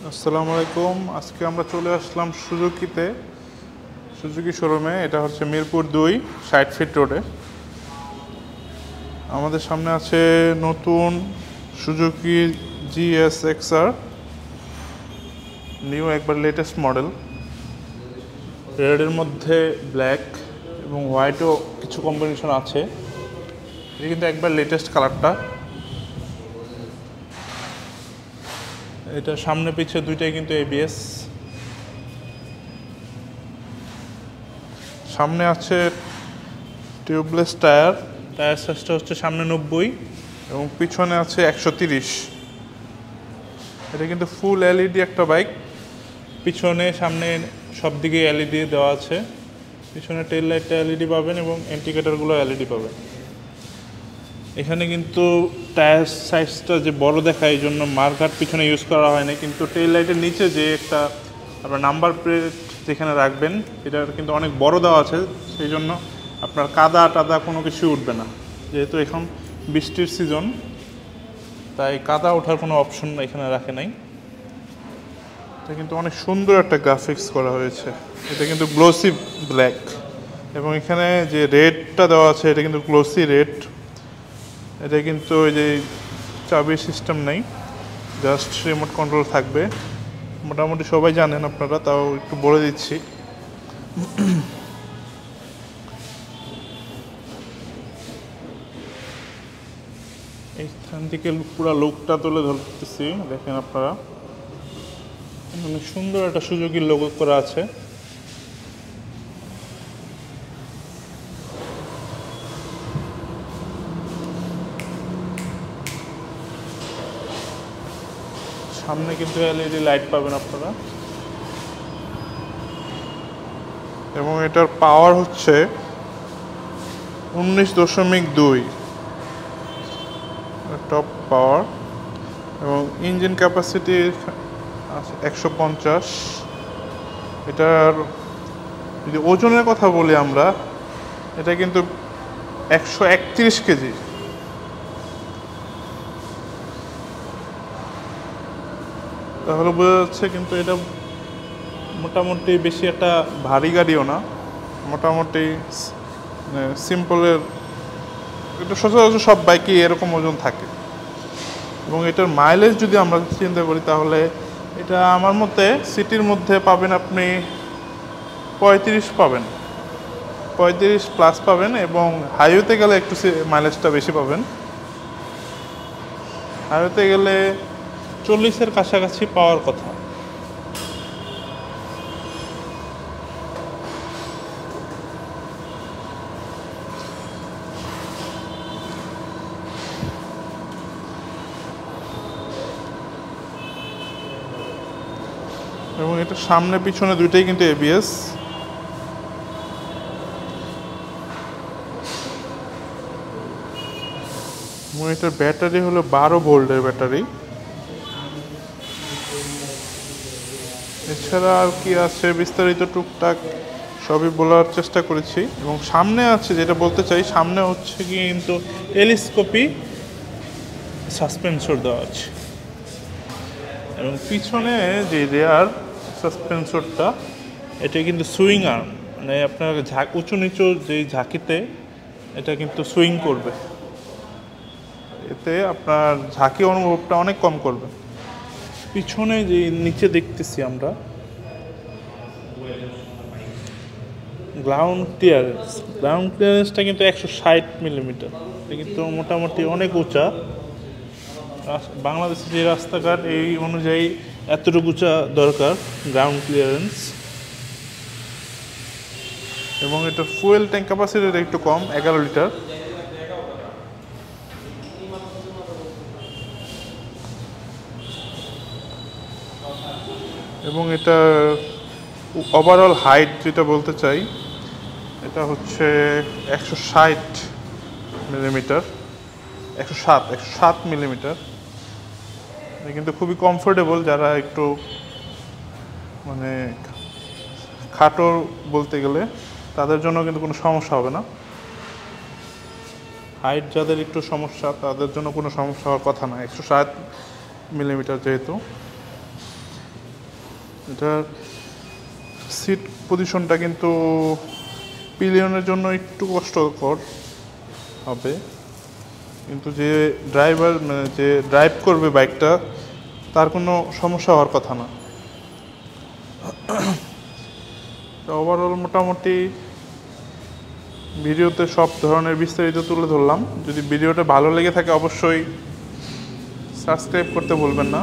আসসালামু আলাইকুম। আজকে আমরা চলে আসলাম সুজুকি শোরুমে। এটা হচ্ছে মিরপুর 2 60 ফিট রোডে। আমাদের সামনে আছে নতুন সুজুকি GSX-R, নিউ একবার লেটেস্ট মডেল। রেডের মধ্যে ব্ল্যাক এবং হোয়াইটও কিছু কম্বিনেশন আছে। এটা কিন্তু একবার লেটেস্ট কালারটা। এটা সামনে পিছে দুইটাই কিন্তু ABS। সামনে আছে টিউবলেস টায়ার সাইজটা হচ্ছে সামনে 90 এবং পিছনে আছে 130। এটা কিন্তু ফুল LED একটা বাইক। পিছনে সামনে সব দিকে LED দেওয়া আছে। পিছনে টেল লাইটটা LED পাবেন এবং ইন্ডিকেটরগুলো LED পাবেন। এখানে কিন্তু টায়ার সাইজটা যে বড় দেখায় এই জন্য মার্কার পিছনে ইউজ করা হয়নি, কিন্তু টেল লাইটের নিচে যে একটা আপনার নাম্বার প্লেট যেখানে রাখবেন এটার কিন্তু অনেক বড় দেওয়া আছে, সেই জন্য আপনার কাদা টাদা কোনো কিছু উঠবে না। যেহেতু এখন বৃষ্টির সিজন, তাই কাদা ওঠার কোনো অপশন এখানে রাখে নাই। এটা কিন্তু অনেক সুন্দর একটা গ্রাফিক্স করা হয়েছে। এটা কিন্তু গ্লোসি ব্ল্যাক এবং এখানে যে রেডটা দেওয়া আছে এটা কিন্তু গ্লোসি রেড। এটা কিন্তু ওই যে চাবির সিস্টেম নেই, জাস্ট রিমোট কন্ট্রোল থাকবে। মোটামুটি সবাই জানেন আপনারা, তাও একটু বলে দিচ্ছি। এইখান থেকে পুরো লুকটা তুলে ধরতেছি, দেখেন আপনারা। অনেক সুন্দর একটা সুজুকির লোগো করা আছে। সামনে কিন্তু LED লাইট পাবেন আপনারা এবং এটার পাওয়ার হচ্ছে 19.2 টপ পাওয়ার এবং ইঞ্জিন ক্যাপাসিটি 150। এটার যদি ওজনের কথা বলি আমরা, এটা কিন্তু 131 কেজি। তাহলে বোঝা যাচ্ছে কিন্তু এটা মোটামুটি বেশি একটা ভারী গাড়িও না, মোটামুটি সিম্পলের। এটা সচরাচর সব বাইকই এরকম ওজন থাকে। এবং এটার মাইলেজ যদি আমরা চিন্তা করি তাহলে এটা আমার মতে সিটির মধ্যে পাবেন আপনি 35 পাবেন, 35+ পাবেন এবং হাইওয়েতে গেলে একটু মাইলেজটা বেশি পাবেন। হাইওয়েতে গেলে 40-এর কাছাকাছি পাওয়ার কথা। এবং এটা সামনে পিছনে দুইটাই কিন্তু ABS। এবং এটার ব্যাটারি হলো 12 ভোল্টের ব্যাটারি। এছাড়া আর কি আছে বিস্তারিত টুকটাক সবই বলার চেষ্টা করেছি। এবং সামনে আছে, যেটা বলতে চাই, সামনে হচ্ছে কি কিন্তু টেলিস্কোপি সাসপেন্সর দেওয়া আছে এবং পিছনে যে রেয়ার সাসপেন্সরটা এটা কিন্তু সুইং আর্ম, মানে আপনার উঁচু নিচু যেই ঝাঁকিতে এটা কিন্তু সুইং করবে। এতে আপনার ঝাঁকি অনুভবটা অনেক কম করবে। পিছনে যে নিচে দেখতেছি আমরা গ্রাউন্ড ক্লিয়ারেন্সটা কিন্তু 160 মিলিমিটার। এটা কিন্তু মোটামুটি অনেক উঁচা। বাংলাদেশে যে রাস্তাঘাট এই অনুযায়ী এতটুকু উঁচা দরকার গ্রাউন্ড ক্লিয়ারেন্স। এবং এটা ফুয়েল ট্যাঙ্ক ক্যাপাসিটিটা একটু কম, 11 লিটার। এবং এটা ওভারঅল হাইট যেটা বলতে চাই, এটা হচ্ছে 160 মিলিমিটার, 107 মিলিমিটার। এটা কিন্তু খুবই কমফোর্টেবল, যারা একটু মানে খাটো বলতে গেলে তাদের জন্য কিন্তু কোনো সমস্যা হবে না। হাইট যাদের একটু সমস্যা তাদের জন্য কোনো সমস্যা হওয়ার কথা না, 160 মিলিমিটার যেহেতু। এটার সিট পজিশনটা কিন্তু পিলিয়নের জন্য একটু কষ্টকর হবে, কিন্তু যে ড্রাইভার মানে যে ড্রাইভ করবে বাইকটা তার কোনো সমস্যা হওয়ার কথা না। তো ওভারঅল মোটামুটি ভিডিওতে সব ধরনের বিস্তারিত তুলে ধরলাম। যদি ভিডিওটা ভালো লেগে থাকে অবশ্যই সাবস্ক্রাইব করতে ভুলবেন না।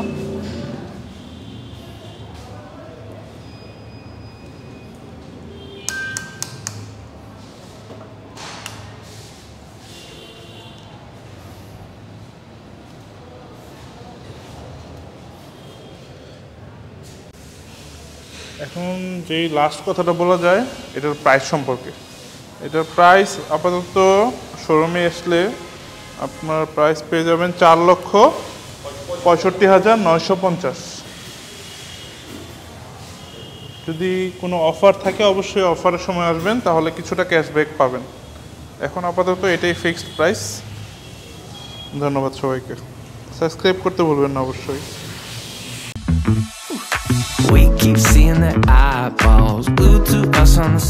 এখন যেই লাস্ট কথাটা বলা যায় এটার প্রাইস সম্পর্কে। এটার প্রাইস আপাতত শোরুমে আসলে আপনার প্রাইস পেয়ে যাবেন 4,65,950। যদি কোনো অফার থাকে অবশ্যই অফারের সময় আসবেন, তাহলে কিছুটা ক্যাশব্যাক পাবেন। এখন আপাতত এটাই ফিক্সড প্রাইস। ধন্যবাদ সবাইকে। সাবস্ক্রাইব করতে ভুলবেন না অবশ্যই। We keep seeing the eyeballs glued to us on the